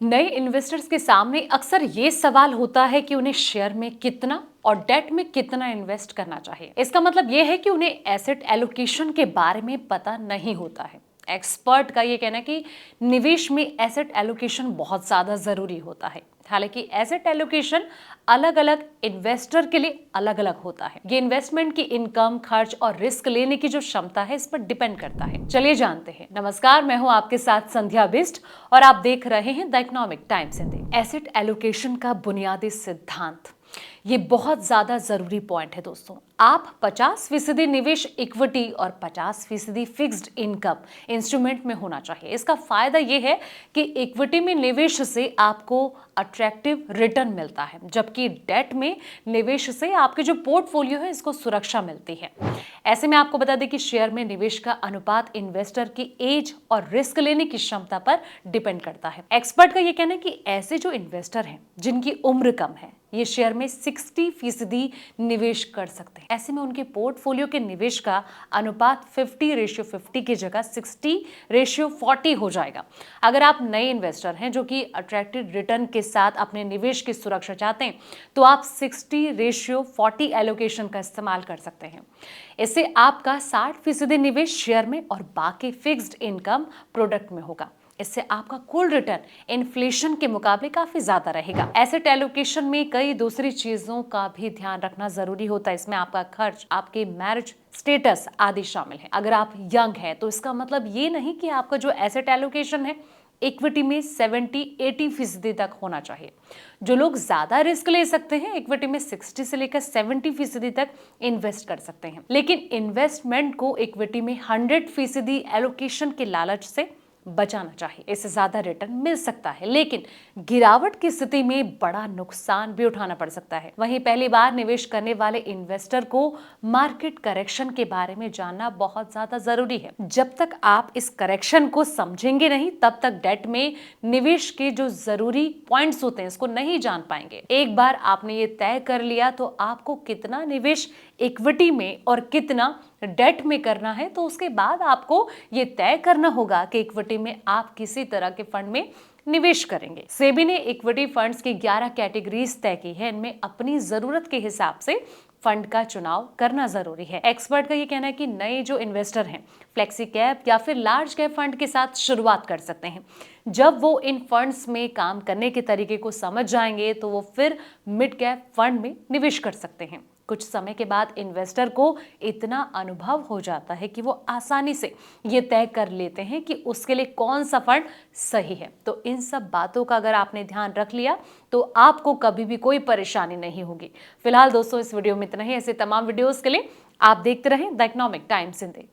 नए इन्वेस्टर्स के सामने अक्सर ये सवाल होता है कि उन्हें शेयर में कितना और डेट में कितना इन्वेस्ट करना चाहिए। इसका मतलब ये है कि उन्हें एसेट एलोकेशन के बारे में पता नहीं होता है। एक्सपर्ट का ये कहना है कि निवेश में एसेट एलोकेशन बहुत ज्यादा जरूरी होता है। हालांकि एसेट एलोकेशन अलग अलग इन्वेस्टर के लिए अलग अलग होता है। ये इन्वेस्टमेंट की इनकम, खर्च और रिस्क लेने की जो क्षमता है इस पर डिपेंड करता है। चलिए जानते हैं। नमस्कार, मैं हूं आपके साथ संध्या बिस्ट और आप देख रहे हैं the economic times Hindi. Asset allocation का बुनियादी सिद्धांत, ये बहुत ज्यादा जरूरी पॉइंट है दोस्तों। आप 50% निवेश इक्विटी और 50% फिक्स्ड इनकम इंस्ट्रूमेंट में होना चाहिए। इसका फायदा यह है कि इक्विटी में निवेश से आपको अट्रैक्टिव रिटर्न मिलता है, जबकि डेट में निवेश से आपके जो पोर्टफोलियो है इसको सुरक्षा मिलती है। ऐसे में आपको बता दें कि शेयर में निवेश का अनुपात इन्वेस्टर की एज और रिस्क लेने की क्षमता पर डिपेंड करता है। एक्सपर्ट का यह कहना है कि ऐसे जो इन्वेस्टर हैं जिनकी उम्र कम है, ये शेयर में 60% निवेश कर सकते हैं। ऐसे में उनके पोर्टफोलियो के निवेश का अनुपात 50:50 की जगह 60:40 हो जाएगा। अगर आप नए इन्वेस्टर हैं जो कि अट्रैक्टिव रिटर्न के साथ अपने निवेश की सुरक्षा चाहते हैं, तो आप 60:40 एलोकेशन का इस्तेमाल कर सकते हैं। इससे आपका 60% निवेश शेयर में और बाकी फिक्स्ड इनकम प्रोडक्ट में होगा। इससे आपका कुल रिटर्न इन्फ्लेशन के मुकाबले काफी ज्यादा रहेगा। एसेट एलोकेशन में कई दूसरी चीजों का भी ध्यान रखना जरूरी होता है। इसमें आपका खर्च, आपके मैरिज स्टेटस आदि शामिल है। अगर आप यंग हैं तो इसका मतलब ये नहीं कि आपका जो एसेट एलोकेशन है इक्विटी में 70-80% तक होना चाहिए। जो लोग ज्यादा रिस्क ले सकते हैं इक्विटी में 60 से लेकर 70% तक इन्वेस्ट कर सकते हैं। लेकिन इन्वेस्टमेंट को इक्विटी में 100% एलोकेशन के लालच से बचाना चाहिए। इससे ज्यादा रिटर्न मिल सकता है, लेकिन गिरावट की स्थिति में बड़ा नुकसान भी उठाना पड़ सकता है। वहीं पहली बार निवेश करने वाले इन्वेस्टर को मार्केट करेक्शन के बारे में जानना बहुत ज्यादा जरूरी है। जब तक आप इस करेक्शन को समझेंगे नहीं, तब तक डेट में निवेश के जो जरूरी पॉइंट्स होते हैं इसको नहीं जान पाएंगे। एक बार आपने ये तय कर लिया तो आपको कितना निवेश इक्विटी में और कितना डेट में करना है, तो उसके बाद आपको ये तय करना होगा कि इक्विटी में आप किसी तरह के फंड में निवेश करेंगे। सेबी ने इक्विटी फंड्स की 11 कैटेगरीज तय की है। इनमें अपनी जरूरत के हिसाब से फंड का चुनाव करना जरूरी है। एक्सपर्ट का ये कहना है कि नए जो इन्वेस्टर हैं फ्लेक्सी कैप या फिर लार्ज कैप फंड के साथ शुरुआत कर सकते हैं। जब वो इन फंड्स में काम करने के तरीके को समझ जाएंगे तो वो फिर मिड कैप फंड में निवेश कर सकते हैं। कुछ समय के बाद इन्वेस्टर को इतना अनुभव हो जाता है कि वो आसानी से ये तय कर लेते हैं कि उसके लिए कौन सा फंड सही है। तो इन सब बातों का अगर आपने ध्यान रख लिया तो आपको कभी भी कोई परेशानी नहीं होगी। फिलहाल दोस्तों, इस वीडियो में इतना ही। ऐसे तमाम वीडियोस के लिए आप देखते रहें द इकोनॉमिक टाइम्स हिंदी।